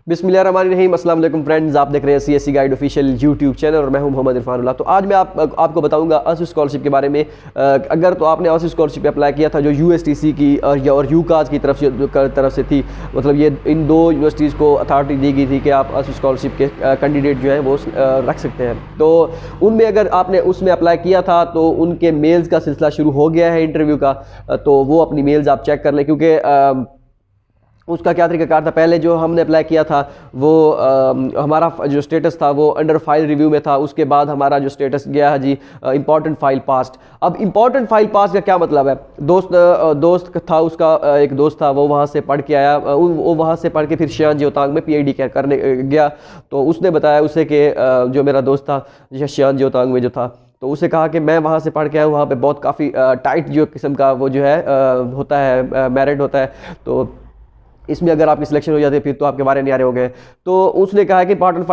बिस्मिल्लाहिर्रहमानिर्रहीम। अस्सलाम वालेकुम फ्रेंड्स, आप देख रहे हैं CSC guide official YouTube channel और मैं हूं मोहम्मद इरफानुल्लाह। तो आज मैं आपको बताऊंगा आसिफ स्कॉलरशिप के बारे में। अगर तो आपने आसिफ स्कॉलरशिप अप्लाई किया था जो यूएसटीसी की और यूकाज की तरफ से थी, मतलब ये इन दो यूनिवर्सिटीज़ को अथॉरिटी दी गई थी कि आप आसिफ स्कॉलरशिप के कैंडिडेट जो हैं वो रख सकते हैं। तो उनमें अगर आपने उसमें अप्लाई किया था तो उनके मेल्स का सिलसिला शुरू हो गया है इंटरव्यू का, तो वो अपनी मेल्स आप चेक कर लें, क्योंकि उसका क्या तरीकाकार था। पहले जो हमने अप्लाई किया था वो हमारा जो स्टेटस था वो अंडर फाइल रिव्यू में था। उसके बाद हमारा जो स्टेटस गया है जी इंपॉर्टेंट फाइल पास्ट। अब इंपॉर्टेंट फाइल पास्ट का क्या मतलब है? दोस्त था उसका, एक दोस्त था, वो वहाँ से पढ़ के आया, वो वहाँ से पढ़ के फिर शियान जियोतांग में PhD करने गया। तो उसने बताया उसे कि जो मेरा दोस्त था शियान जियोतांग में जो था, तो उसे कहा कि मैं वहाँ से पढ़ के आया, वहाँ पे बहुत काफ़ी टाइट जो किस्म का वो जो है होता है, मेरिट होता है। तो इसमें अगर आपकी सिलेक्शन हो जाती है फिर तो आपके बारे नहीं आ रहे हो गए। तो उसने कहा कि इंपॉर्टेंट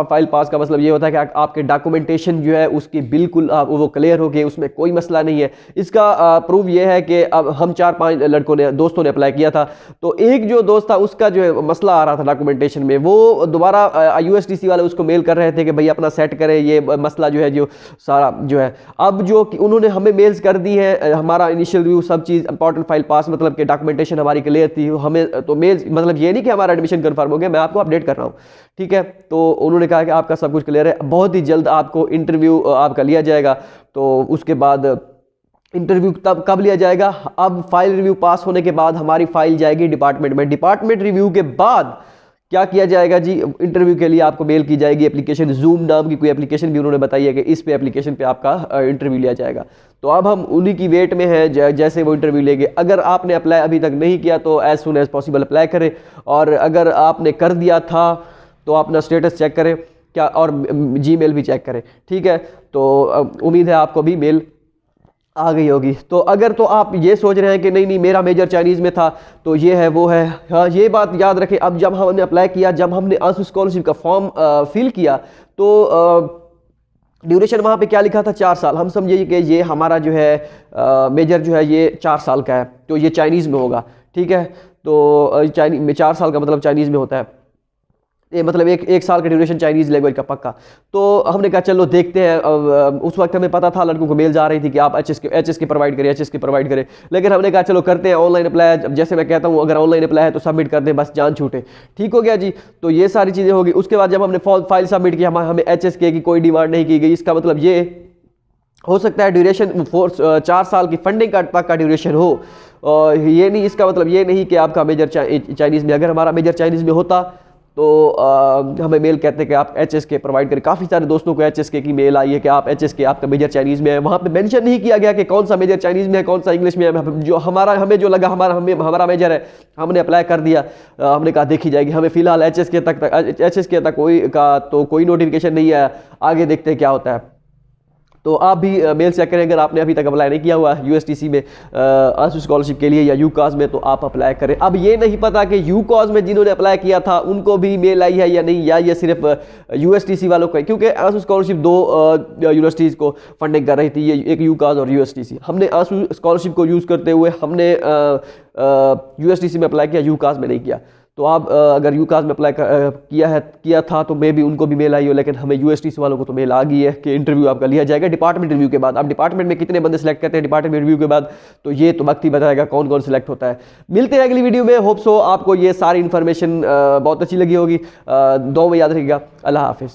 फाइल पास का मतलब ये होता है कि आपके डॉक्यूमेंटेशन जो है उसकी बिल्कुल वो क्लियर हो गई, उसमें कोई मसला नहीं है। इसका प्रूफ ये है कि अब हम 4-5 दोस्तों ने अप्लाई किया था, तो एक जो दोस्त था उसका जो है मसला आ रहा था डॉक्यूमेंटेशन में, वो दोबारा USTC वाले उसको मेल कर रहे थे कि भाई अपना सेट करें, ये मसला जो है जो सारा जो है। अब जो उन्होंने हमें मेल्स कर दी है, हमारा इनिशियल रिव्यू सब चीज़ इंपॉर्टेंट फाइल पास मतलब कि डॉक्यूमेंटेशन हमारी क्लियर थी, हमें तो मेल मतलब ये नहीं कि हमारा एडमिशन कंफर्म हो गया, मैं आपको अपडेट कर रहा हूँ, ठीक है। तो उन्होंने कहा कि आपका सब कुछ क्लियर है, बहुत ही जल्द आपको इंटरव्यू आपका लिया जाएगा। तो उसके बाद इंटरव्यू तब कब लिया जाएगा? अब फाइल रिव्यू पास होने के बाद हमारी फाइल जाएगी डिपार्टमेंट में, डिपार्टमेंट रिव्यू के बाद क्या किया जाएगा जी, इंटरव्यू के लिए आपको मेल की जाएगी एप्लीकेशन, जूम नाम की कोई एप्लीकेशन भी उन्होंने बताई है कि इस पे एप्लीकेशन पे आपका इंटरव्यू लिया जाएगा। तो अब हम उन्हीं की वेट में हैं, जैसे वो इंटरव्यू लेंगे। अगर आपने अप्लाई अभी तक नहीं किया तो as soon as possible apply करें, और अगर आपने कर दिया था तो अपना स्टेटस चेक करें क्या, और जीमेल भी चेक करें, ठीक है। तो उम्मीद है आपको भी मेल आ गई होगी। तो अगर तो आप ये सोच रहे हैं कि नहीं मेरा मेजर चाइनीज़ में था तो ये है वो है, हाँ ये बात याद रखें। अब जब हमने अप्लाई किया, जब हमने आसिफ स्कॉलरशिप का फॉर्म फिल किया, तो ड्यूरेशन वहाँ पे क्या लिखा था? 4 साल। हम समझिए कि ये हमारा जो है मेजर जो है ये 4 साल का है, तो ये चाइनीज़ में होगा, ठीक है। तो चाइनीज में 4 साल का मतलब चाइनीज़ में होता है, ये मतलब एक साल का ड्यूरेशन चाइनीज़ लैंग्वेज का पक्का। तो हमने कहा चलो देखते हैं। उस वक्त हमें पता था, लड़कों को मेल्स आ रही थी कि आप एच एस के प्रोवाइड करें, लेकिन हमने कहा चलो करते हैं ऑनलाइन अप्लाई। जैसे मैं कहता हूँ अगर ऑनलाइन अप्लाई है तो सबमिट कर दें, बस जान छूटे, ठीक हो गया जी। तो ये सारी चीज़ें होगी। उसके बाद जब हमने फाइल सबमिट किया, हमें HSK की कोई डिमांड नहीं की गई। इसका मतलब ये हो सकता है ड्यूरेशन 4 साल की फंडिंग तक का ड्यूरेशन हो, और ये नहीं, इसका मतलब ये नहीं कि आपका मेजर चाइनीज़ में। अगर हमारा मेजर चाइनीज़ में होता तो हमें मेल कहते हैं कि आप HSK प्रोवाइड करें। काफ़ी सारे दोस्तों को HSK की मेल आई है कि आप HSK आपका मेजर चाइनीज़ में है। वहाँ पे मेंशन नहीं किया गया कि कौन सा मेजर चाइनीज़ में है, कौन सा इंग्लिश में है। जो हमें जो लगा हमारा मेजर है, हमने अप्लाई कर दिया। हमने कहा देखी जाएगी। हमें फ़िलहाल HSK तक कोई नोटिफिकेशन नहीं आया, आगे देखते हैं क्या होता है। तो आप भी मेल चेक करें, अगर आपने अभी तक अप्लाई नहीं किया हुआ USTC में आसिफ स्कॉलरशिप के लिए या यूकाज में, तो आप अप्लाई करें। अब ये नहीं पता कि यूकाज में जिन्होंने अप्लाई किया था उनको भी मेल आई है या नहीं, या ये सिर्फ USTC वालों को है, क्योंकि आसिफ स्कॉलरशिप 2 यूनिवर्सिटीज़ को फंडिंग कर रही थी, ये एक यूकाज और USTC। हमने आसिफ स्कॉलरशिप को यूज़ करते हुए हमने USTC में अप्लाई किया, यूकाज में नहीं किया। तो आप अगर यूकाज में अप्लाई किया था तो मे भी उनको भी मेल आई हो, लेकिन हमें USTC वालों को तो मेल आ गई है कि इंटरव्यू आपका लिया जाएगा डिपार्टमेंट रिव्यू के बाद। अब डिपार्टमेंट में कितने बंदे सेलेक्ट करते हैं डिपार्टमेंट रिव्यू के बाद, तो ये तो वक्त ही बताएगा कौन कौन सेलेक्ट होता है। मिलते हैं अगली वीडियो में। होप सो आपको ये सारी इन्फॉर्मेशन बहुत अच्छी लगी होगी। दुआ में याद रखिएगा। अल्लाह हाफिज़।